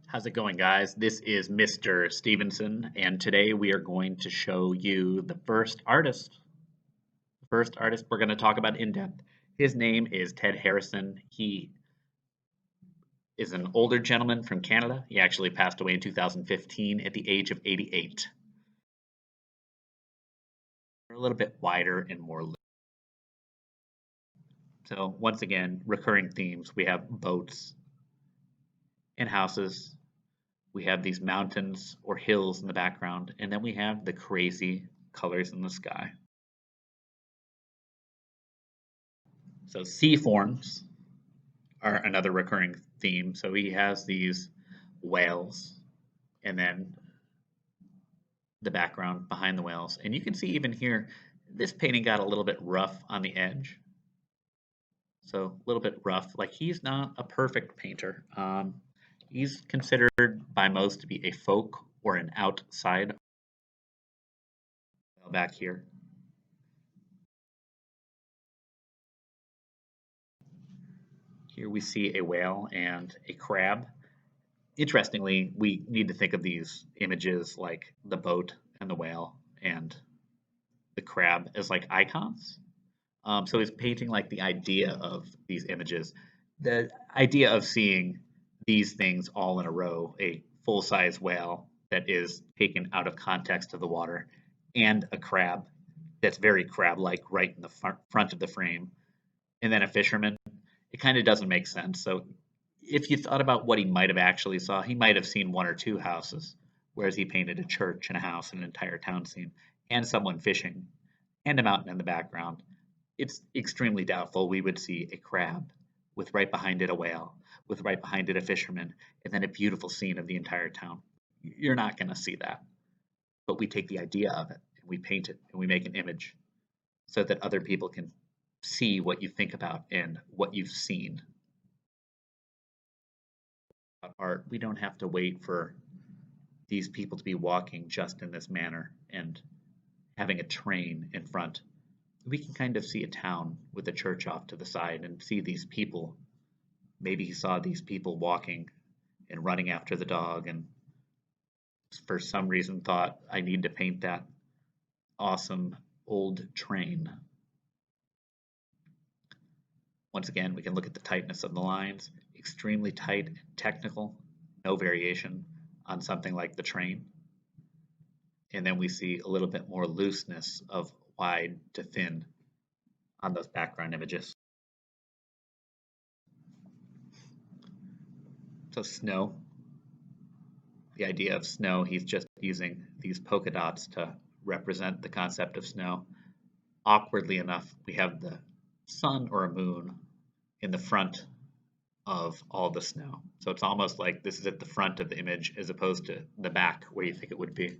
How's it going, guys? This is Mr. Stevenson, and today we are going to show you the first artist. The first artist we're going to talk about in depth. His name is Ted Harrison. He is an older gentleman from Canada. He actually passed away in 2015 at the age of 88. They're a little bit wider and more. So, once again, recurring themes. We have boats and houses. We have these mountains or hills in the background, and then we have the crazy colors in the sky. So sea forms are another recurring theme. So he has these whales and then the background behind the whales. And you can see even here, this painting got a little bit rough on the edge. So a little bit rough, like he's not a perfect painter. He's considered by most to be a folk or an outside back here. Here we see a whale and a crab. Interestingly, we need to think of these images like the boat and the whale and the crab as like icons. So he's painting like the idea of these images, the idea of seeing these things all in a row, a full-size whale that is taken out of context of the water, and a crab that's very crab-like right in the front of the frame, and then a fisherman. It kind of doesn't make sense. So if you thought about what he might have actually saw, he might have seen one or two houses, whereas he painted a church and a house and an entire town scene, and someone fishing, and a mountain in the background. It's extremely doubtful we would see a crab with right behind it a whale, with right behind it a fisherman, and then a beautiful scene of the entire town. You're not going to see that. But we take the idea of it and we paint it and we make an image so that other people can see what you think about and what you've seen. Art, we don't have to wait for these people to be walking just in this manner and having a train in front. We can kind of see a town with a church off to the side and see these people. Maybe he saw these people walking and running after the dog and for some reason thought, I need to paint that awesome old train. Once again, we can look at the tightness of the lines, extremely tight and technical, no variation on something like the train. And then we see a little bit more looseness of wide to thin on those background images. So snow, the idea of snow, he's just using these polka dots to represent the concept of snow. Awkwardly enough, we have the sun or a moon in the front of all the snow. So it's almost like this is at the front of the image as opposed to the back where you think it would be.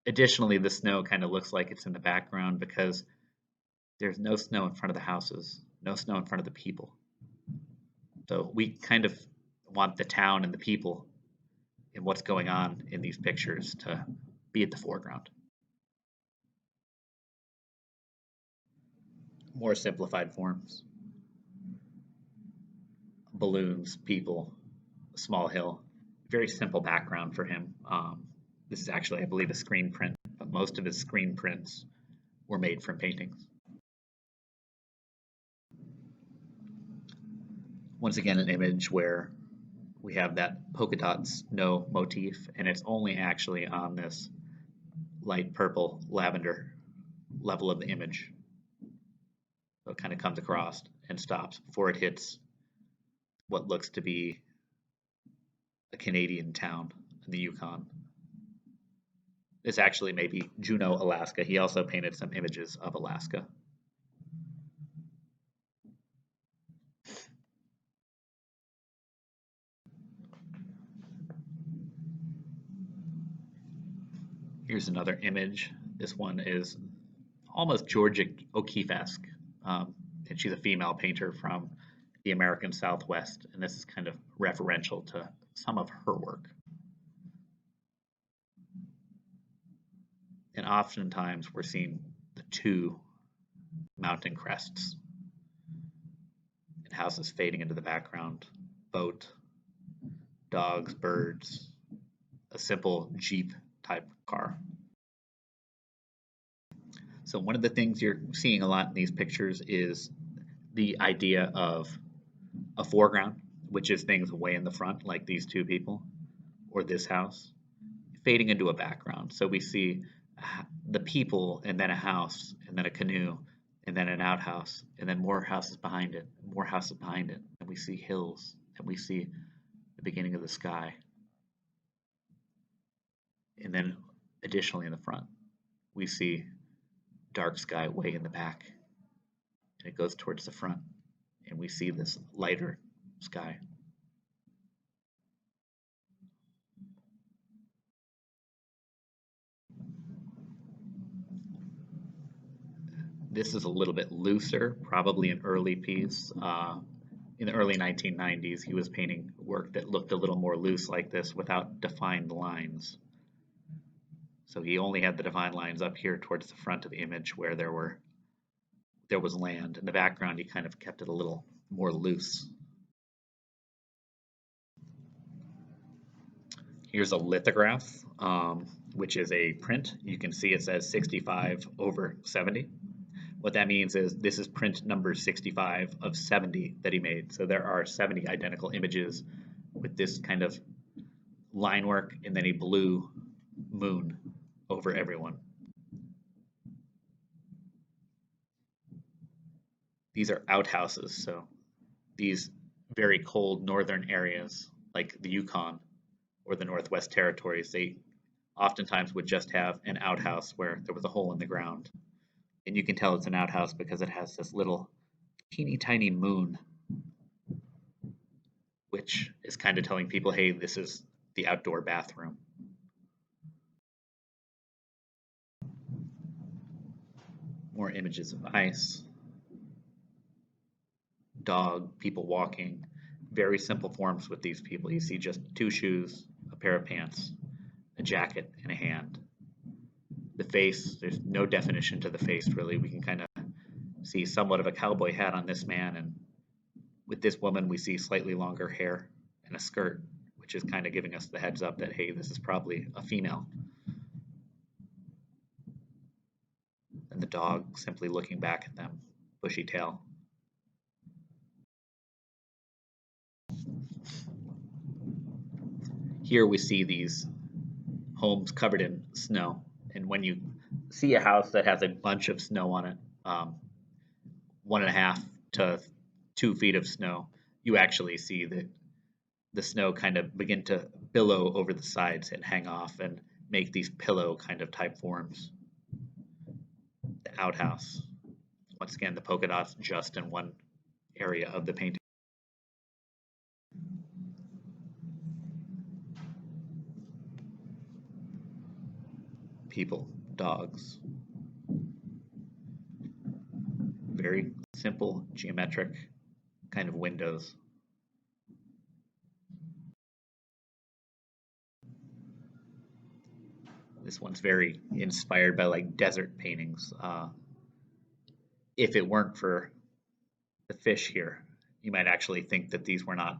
Additionally, the snow kind of looks like it's in the background because there's no snow in front of the houses, no snow in front of the people. So we kind of want the town and the people and what's going on in these pictures to be at the foreground. More simplified forms. Balloons, people, a small hill. Very simple background for him. This is actually, I believe, a screen print, but most of his screen prints were made from paintings. Once again, an image where we have that polka dot snow motif, and it's only actually on this light purple lavender level of the image. So it kind of comes across and stops before it hits what looks to be a Canadian town in the Yukon. This actually may be Juneau, Alaska. He also painted some images of Alaska. Here's another image. This one is almost Georgia O'Keeffe-esque. And she's a female painter from the American Southwest, and this is kind of referential to some of her work. And oftentimes we're seeing the two mountain crests and houses fading into the background, boat, dogs, birds, a simple Jeep type car. So one of the things you're seeing a lot in these pictures is the idea of a foreground, which is things way in the front, like these two people or this house, fading into a background. So we see the people and then a house and then a canoe and then an outhouse and then more houses behind it, more houses behind it. And we see hills and we see the beginning of the sky. And then additionally in the front, we see dark sky way in the back and it goes towards the front and we see this lighter sky. This is a little bit looser, probably an early piece. In the early 1990s, he was painting work that looked a little more loose like this without defined lines. So he only had the defined lines up here towards the front of the image where there was land. In the background, he kind of kept it a little more loose. Here's a lithograph, which is a print. You can see it says 65/70. What that means is this is print number 65 of 70 that he made. So there are 70 identical images with this kind of line work and then a blue moon over everyone. These are outhouses, so these very cold northern areas like the Yukon or the Northwest Territories, they oftentimes would just have an outhouse where there was a hole in the ground. And you can tell it's an outhouse because it has this little teeny tiny moon, which is kind of telling people, hey, this is the outdoor bathroom. More images of ice, dog, people walking, very simple forms with these people. You see just two shoes, a pair of pants, a jacket, and a hand. The face, there's no definition to the face really. We can kind of see somewhat of a cowboy hat on this man, and with this woman we see slightly longer hair and a skirt, which is kind of giving us the heads up that, hey, this is probably a female. And the dog simply looking back at them, bushy tail. Here we see these homes covered in snow, and when you see a house that has a bunch of snow on it, 1.5 to 2 feet of snow, you actually see the snow kind of begin to billow over the sides and hang off and make these pillow kind of type forms. The outhouse, once again, the polka dots just in one area of the painting. People, dogs, very simple geometric kind of windows. This one's very inspired by like desert paintings. If it weren't for the fish here, you might actually think that these were not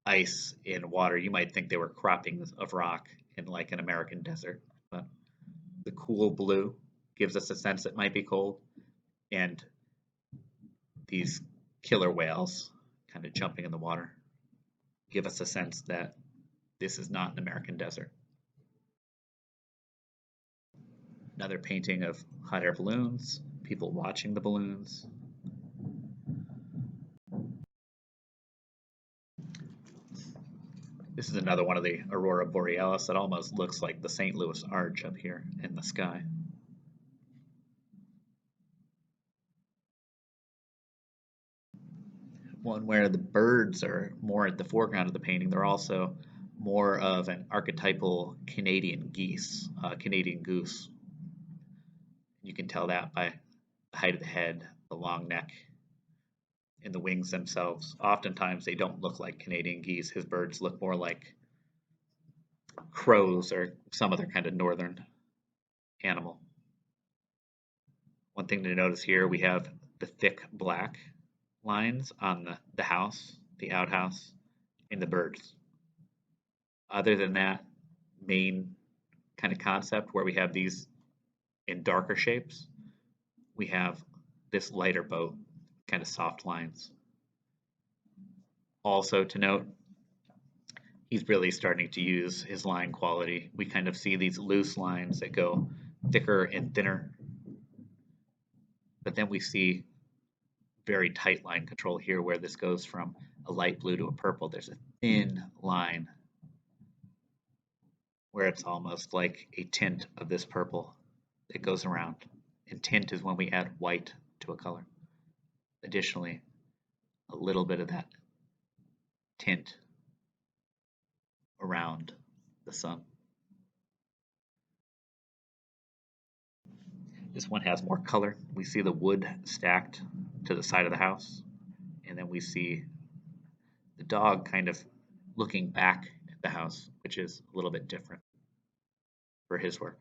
ice in water. You might think they were croppings of rock in like an American desert. But the cool blue gives us a sense it might be cold, and these killer whales kind of jumping in the water give us a sense that this is not an American desert. Another painting of hot air balloons, people watching the balloons. This is another one of the Aurora Borealis that almost looks like the St. Louis Arch up here in the sky. One where the birds are more at the foreground of the painting. They're also more of an archetypal Canadian geese, Canadian goose. You can tell that by the height of the head, the long neck, and the wings themselves. Oftentimes they don't look like Canadian geese. His birds look more like crows or some other kind of northern animal. One thing to notice here, we have the thick black lines on the house, the outhouse, and the birds. Other than that main kind of concept where we have these in darker shapes, we have this lighter boat, kind of soft lines. Also to note, he's really starting to use his line quality. We kind of see these loose lines that go thicker and thinner, but then we see very tight line control here where this goes from a light blue to a purple. There's a thin line where it's almost like a tint of this purple that goes around. And tint is when we add white to a color. Additionally, a little bit of that tint around the sun. This one has more color. We see the wood stacked to the side of the house, and then we see the dog kind of looking back at the house, which is a little bit different for his work.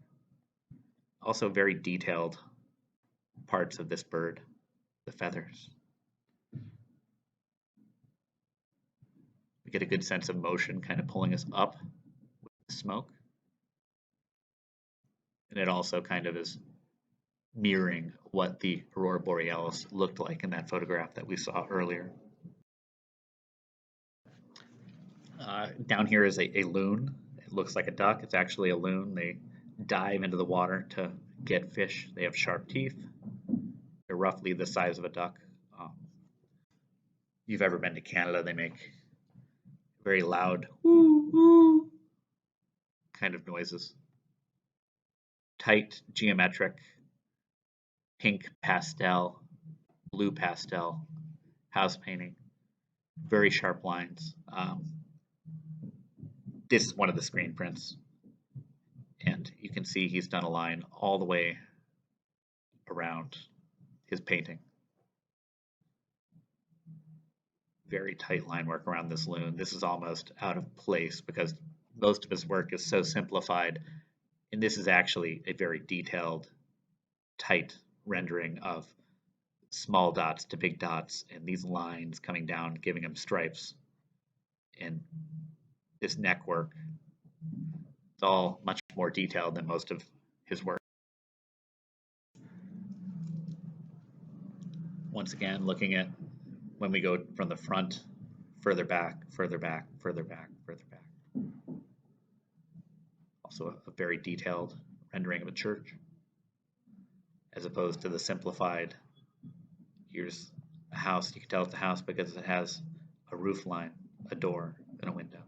Also very detailed parts of this bird, the feathers. We get a good sense of motion kind of pulling us up with the smoke. And it also kind of is mirroring what the aurora borealis looked like in that photograph that we saw earlier. Down here is a loon. It looks like a duck. It's actually a loon. They dive into the water to get fish. They have sharp teeth. They're roughly the size of a duck. If you've ever been to Canada, they make very loud woo woo kind of noises. Tight, geometric, pink pastel, blue pastel house painting. Very sharp lines. This is one of the screen prints, and you can see he's done a line all the way around his painting. Very tight line work around this loon. This is almost out of place because most of his work is so simplified, and this is actually a very detailed, tight rendering of small dots to big dots and these lines coming down, giving him stripes. And this neck work, it's all much more detailed than most of his work. Once again, looking at when we go from the front, further back, further back, further back, further back. Also a very detailed rendering of a church, as opposed to the simplified, here's a house, you can tell it's a house because it has a roof line, a door, and a window.